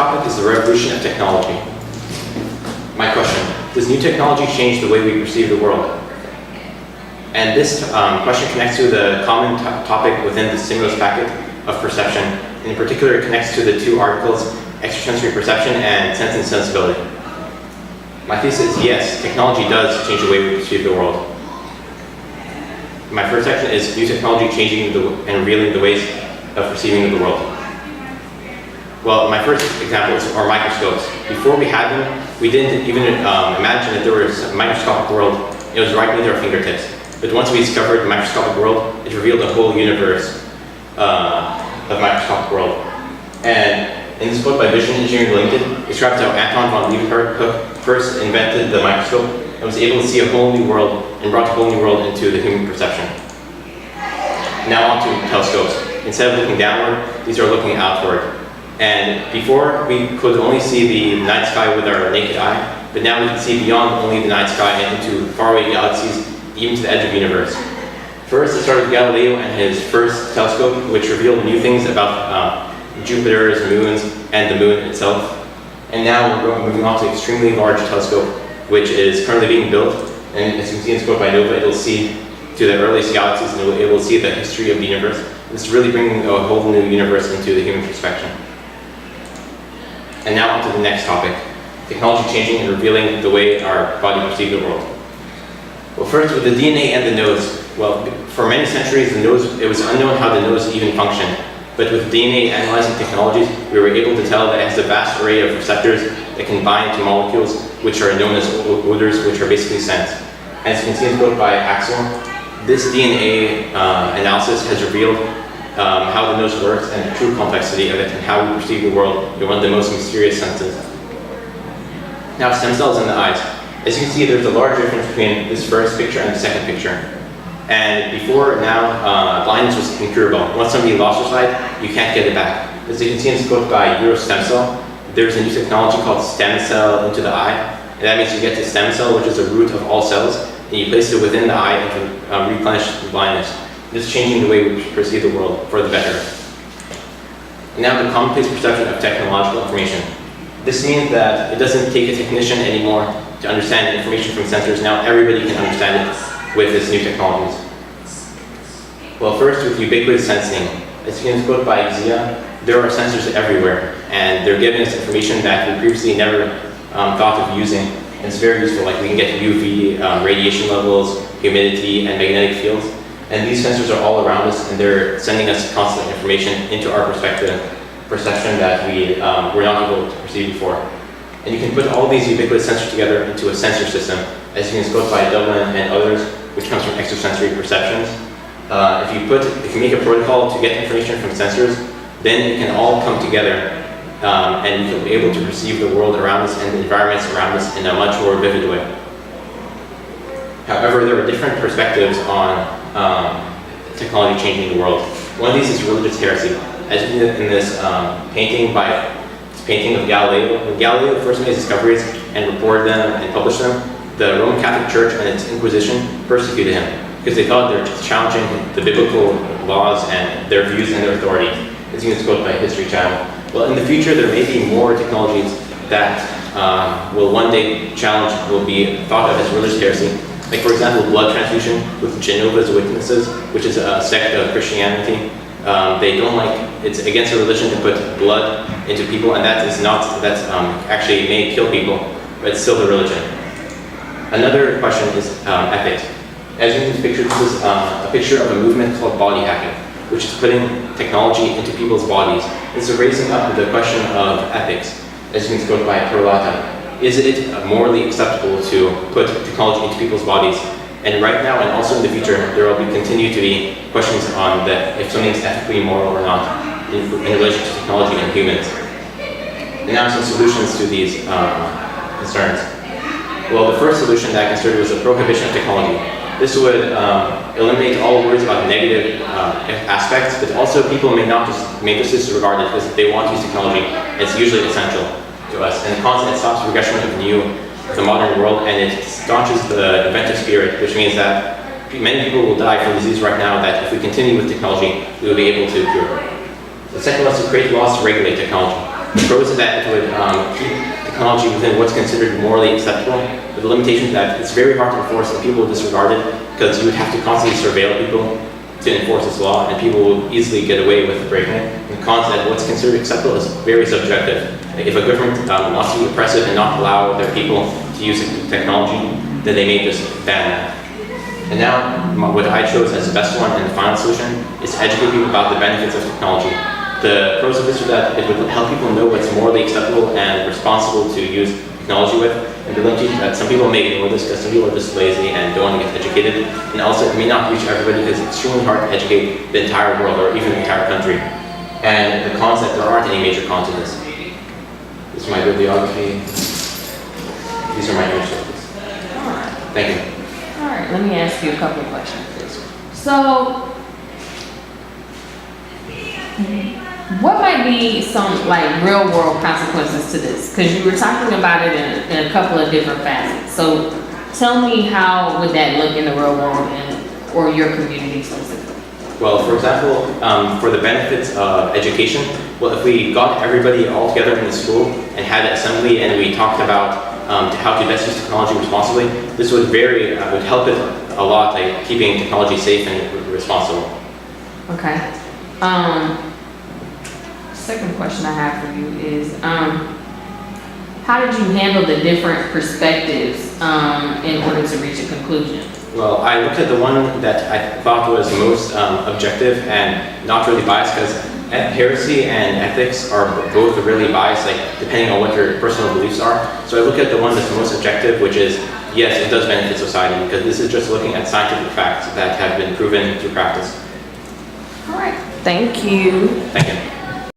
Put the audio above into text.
topic is the revolution of technology. My question, does new technology change the way we perceive the world? And this question connects to the common topic within the stimulus packet of perception. In particular, it connects to the two articles, extrasensory perception and sense and sensibility. My thesis is yes, technology does change the way we perceive the world. My first section is new technology changing and revealing the ways of perceiving the world. Well, my first example is our microscopes. Before we had them, we didn't even imagine that there was a microscopic world. It was right beneath our fingertips. But once we discovered the microscopic world, it revealed a whole universe of microscopic world. And in this book by Vision Engineering Limited, it describes how Anton von Leeuwenhoek first invented the microscope and was able to see a whole new world and brought a whole new world into the human perception. Now on to telescopes. Instead of looking downward, these are looking outward. And before, we could only see the night sky with our naked eye, but now we can see beyond only the night sky and into faraway galaxies, even to the edge of the universe. First, it started with Galileo and his first telescope, which revealed new things about Jupiter's moons and the moon itself. And now we're moving on to an extremely large telescope, which is currently being built. And as you can see in this book by Nova, it'll see to the earliest galaxies and it will see the history of the universe. It's really bringing a whole new universe into the human perspective. And now on to the next topic, technology changing and revealing the way our body perceives the world. Well, first with the DNA and the nose. Well, for many centuries, it was unknown how the nose even functioned. But with DNA analyzing technologies, we were able to tell that it has a vast array of receptors that can bind to molecules, which are known as odors, which are basically scents. And as you can see in the book by Axel, this DNA analysis has revealed how the nose works and the true complexity of it and how we perceive the world in one of the most mysterious senses. Now, stem cells in the eyes. As you can see, there's a large difference between this first picture and the second picture. And before now, blindness was incurable. Once somebody lost their sight, you can't get it back. As you can see in this book by Eurostemcell, there's a new technology called stem cell into the eye. And that means you get the stem cell, which is the root of all cells, and you place it within the eye and can replenish the blindness. This is changing the way we perceive the world for the better. And now the commonplace perception of technological information. This means that it doesn't take a technician anymore to understand information from sensors. Now everybody can understand it with this new technologies. Well, first with ubiquitous sensing. As you can see quote by Xia, there are sensors everywhere, and they're giving us information that we previously never thought of using. And it's very useful, like we can get UV radiation levels, humidity, and magnetic fields. And these sensors are all around us, and they're sending us constant information into our perception that we were not able to perceive before. And you can put all these ubiquitous sensors together into a sensor system, as you can quote by Dublin and others, which comes from extrasensory perceptions. If you make a protocol to get information from sensors, then it can all come together, and you'll be able to perceive the world around us and the environments around us in a much more vivid way. However, there are different perspectives on technology changing the world. One of these is religious heresy. As you can see in this painting of Galileo. When Galileo first made his discoveries and reported them and published them, the Roman Catholic Church and its Inquisition persecuted him because they thought they were challenging the biblical laws and their views and their authority. As you can quote by History Channel. Well, in the future, there may be more technologies that will one day will be thought of as religious heresy. Like, for example, blood transfusion with Jehovah's Witnesses, which is a sect of Christianity. They don't it's against a religion to put blood into people, and that's actually may kill people, but it's still the religion. Another question is ethics. As you can see, this is a picture of a movement called body hacking, which is putting technology into people's bodies. This is raising up the question of ethics, as you can see by Perlata. Is it morally acceptable to put technology into people's bodies? And right now, and also in the future, there will continue to be questions on if something's ethically moral or not in relation to technology and humans. And now some solutions to these concerns. Well, the first solution that I considered was the prohibition of technology. This would eliminate all worries about negative aspects, but also people may just disregard it because if they want to use technology, it's usually essential to us. And it stops regression of the modern world, and it staunches the inventive spirit, which means that many people will die from disease right now that if we continue with technology, we will be able to cure. The second was to create laws to regulate technology. The pros is that it would keep technology within what's considered morally acceptable, but the limitation is that it's very hard to enforce and people will disregard it because you would have to constantly surveil people to enforce this law, and people will easily get away with breaking it. And the cons that what's considered acceptable is very subjective. Like if a government wants to be oppressive and not allow their people to use technology, then they may just ban that. And now, what I chose as the best one and the final solution is to educate people about the benefits of technology. The pros of this are that it would help people know what's morally acceptable and responsible to use technology with. And the limitation that some people may ignore this because some people are just lazy and don't want to get educated. And also, it may not reach everybody because it's extremely hard to educate the entire world or even the entire country. And the cons that there aren't any major cons to this. This is my bibliography. These are my image sources. Thank you. All right, let me ask you a couple of questions. So, what might be some like real world consequences to this? Because you were talking about it in a couple of different facets. So, tell me how would that look in the real world and or your community specifically? Well, for example, for the benefits of education, well, if we got everybody all together in the school and had an assembly and we talked about how to best use technology responsibly, this would help it a lot, like keeping technology safe and responsible. Okay. Second question I have for you is, how did you handle the different perspectives in order to reach a conclusion? Well, I looked at the one that I thought was most objective and not really biased, because heresy and ethics are both really biased, like depending on what your personal beliefs are. So I look at the one that's most objective, which is, yes, it does benefit society, because this is just looking at scientific facts that have been proven through practice. All right, thank you. Thank you.